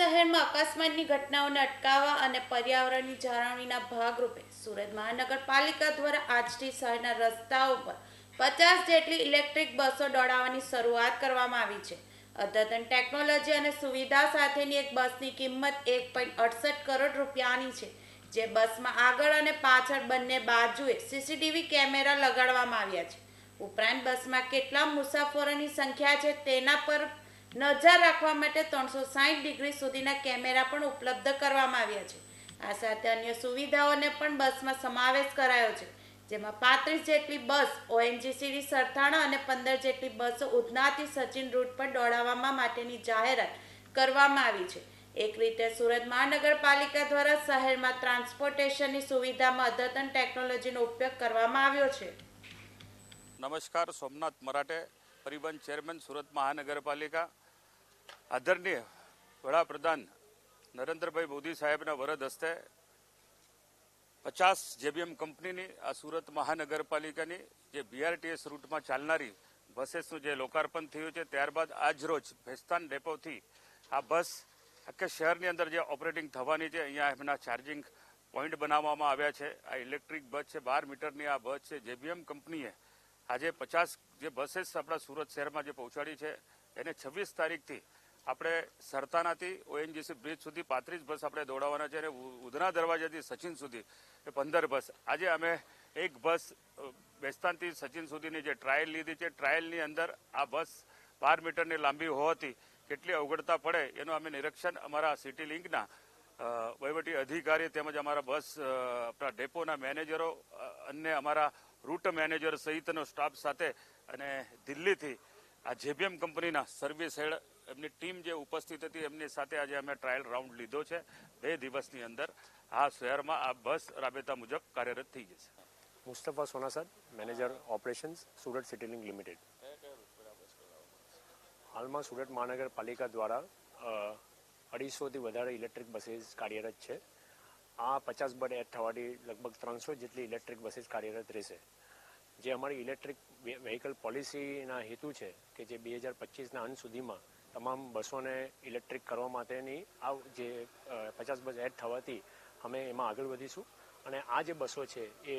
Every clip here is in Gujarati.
શહેરમાં અકસ્માતની ઘટનાઓને અટકાવવા અને પર્યાવરણની જાળવણીના ભાગરૂપે સુરત મહાનગરપાલિકા દ્વારા આજથી શહેરના રસ્તાઓ પર 50 જેટલી ઇલેક્ટ્રિક બસો દોડાવવાની શરૂઆત કરવામાં આવી છે. અદ્યતન ટેકનોલોજી અને સુવિધા સાથેની એક બસની કિંમત 1.68 કરોડ રૂપિયાની છે, જે બસમાં આગળ અને પાછળ બંને બાજુએ સીસીટીવી કેમેરા લગાડવામાં આવ્યા છે. ઉપરાંત બસમાં કેટલા મુસાફરોની સંખ્યા છે તેના પર નજર રાખવા માટે 360 ડિગ્રી સુધીના કેમેરા પણ ઉપલબ્ધ કરવામાં આવ્યા છે. આ સાથે અન્ય સુવિધાઓને પણ બસમાં સમાવેશ કરાયો છે, જેમાં 35 જેટલી બસ ઓએનજીસીથી સરથાણા અને 15 જેટલી બસો ઉધનાથી સચિન રૂટ પર દોડાવવા માટેની જાહેરાત કરવામાં આવી છે. એક રીતે સુરત મહાનગરપાલિકા દ્વારા શહેરમાં ટ્રાન્સપોર્ટેશનની સુવિધામાં અદ્યતન ટેકનોલોજીનો ઉપયોગ કરવામાં આવ્યો છે. નમસ્કાર, સોમનાથ મરાઠે, પરિવહન ચેરમેન, સુરત મહાનગરપાલિકા. આદરણીય વડાપ્રધાન નરેન્દ્રભાઈ મોદી સાહેબના વરદ હસ્તે 50 જેબીએમ કંપનીની આ સુરત મહાનગરપાલિકાની જે બીઆરટીએસ રૂટમાં ચાલનારી બસેસનું જે લોકાર્પણ થયું છે, ત્યારબાદ આજ રોજ ભેસ્તાન ડેપોથી આ બસ આખા શહેરની અંદર જે ઓપરેટિંગ થવાની છે, અહીંયા એમના ચાર્જિંગ પોઈન્ટ બનાવવામાં આવ્યા છે. આ ઇલેક્ટ્રિક બસ છે, 12 મીટરની આ બસ છે. જેબીએમ કંપનીએ આજે 50 જે બसेस આપણા સુરત શહેરમાં જે પહોંચાડી છે, એને 26 તારીખથી આપણે સરથાણાથી ઓએનજીસી બ્રિજ સુધી 35 બસ આપણે દોડાવવાના છે અને ઉધના દરવાજાથી સચિન સુધી 15 બસ. આજે અમે એક બસ બેસ્તાનથી સચિન સુધીની જે ટ્રાયલ લીધી છે, ટ્રાયલની અંદર આ બસ 12 મીટરની લાંબી હોવાથી કેટલી અવગડતા પડે એનું અમે નિરીક્ષણ અમારા સિટી લિંકના વહીવટી અધિકારી તેમજ અમારા બસ આપણા ડેપોના મેનેજરો અને અમારા રૂટ મેનેજર સહિતનો સ્ટાફ સાથે અને દિલ્હીથી આ જેબીએમ કંપનીના સર્વિસ હેડ એમની ટીમ જે ઉપસ્થિત હતી એમની સાથે આજે અમે ટ્રાયલ રાઉન્ડ લીધો છે. 2 દિવસની અંદર આ શહેરમાં આ બસ રાબેતા મુજબ કાર્યરત થઈ જશે. Mustafa Sonasad, manager operations, Surat city link limited. હાલમાં સુરત મહાનગરપાલિકા દ્વારા 250થી વધારે ઇલેક્ટ્રિક બसेस કાર્યરત છે. આ 50 બડ એડ થવાથી લગભગ 300 જેટલી ઇલેક્ટ્રિક બसेस કાર્યરત રહેશે. જે અમારી ઇલેક્ટ્રિક વ્હીકલ પોલિસીના હેતુ છે કે જે 2025ના અંત સુધીમાં તમામ બસોને ઇલેક્ટ્રિક કરવા માટેની આ જે 50 બસ એડ થવાથી અમે એમાં આગળ વધીશું. અને આ જે બસો છે એ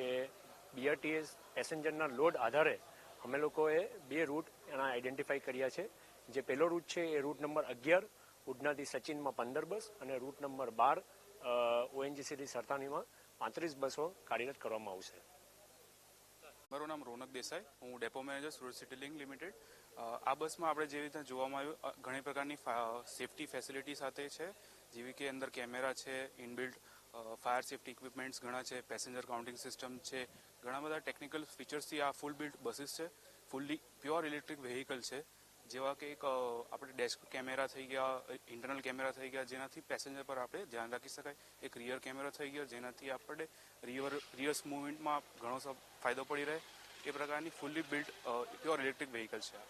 બીઆરટીએસ પેસેન્જરના લોડ આધારે અમે લોકોએ 2 રૂટ એના આઈડેન્ટિફાઈ કર્યા છે. જે પહેલો રૂટ છે એ રૂટ નંબર 11 ઉધનાથી સચિનમાં 15 બસ અને રૂટ નંબર 12 ઓએનજીસીથી સરથાણીમાં 35 બસો કાર્યરત કરવામાં આવશે. મારું નામ રોનક દેસાઈ, હું depot manager, Surat city link limited. આ બસમાં આપણે જે રીતે જોવામાં આવ્યું, ઘણી પ્રકારની સેફટી ફેસિલિટી સાથે છે, જેવી કે અંદર કેમેરા છે, ઇનબિલ્ટ ફાયર સેફટી ઇક્વિપમેન્ટ્સ ઘણા છે, પેસેન્જર કાઉન્ટિંગ સિસ્ટમ છે, ઘણા બધા ટેકનિકલ ફીચર્સથી આ ફૂલ બિલ્ટ બસીસ છે. ફૂલ્લી પ્યોર ઇલેક્ટ્રિક વેહિકલ છે, જેવા કે એક આપણે ડેસ્ક કેમેરા થઈ ગયા, ઇન્ટરનલ કેમેરા થઈ ગયા, જેનાથી પેસેન્જર પર આપણે ધ્યાન રાખી શકાય. એક રિયર કેમેરા થઈ ગયો, જેનાથી આપણે રિયર્સ મૂવમેન્ટમાં ઘણો ફાયદો પડી રહે. એ પ્રકારની fully built pure electric vehicle છે.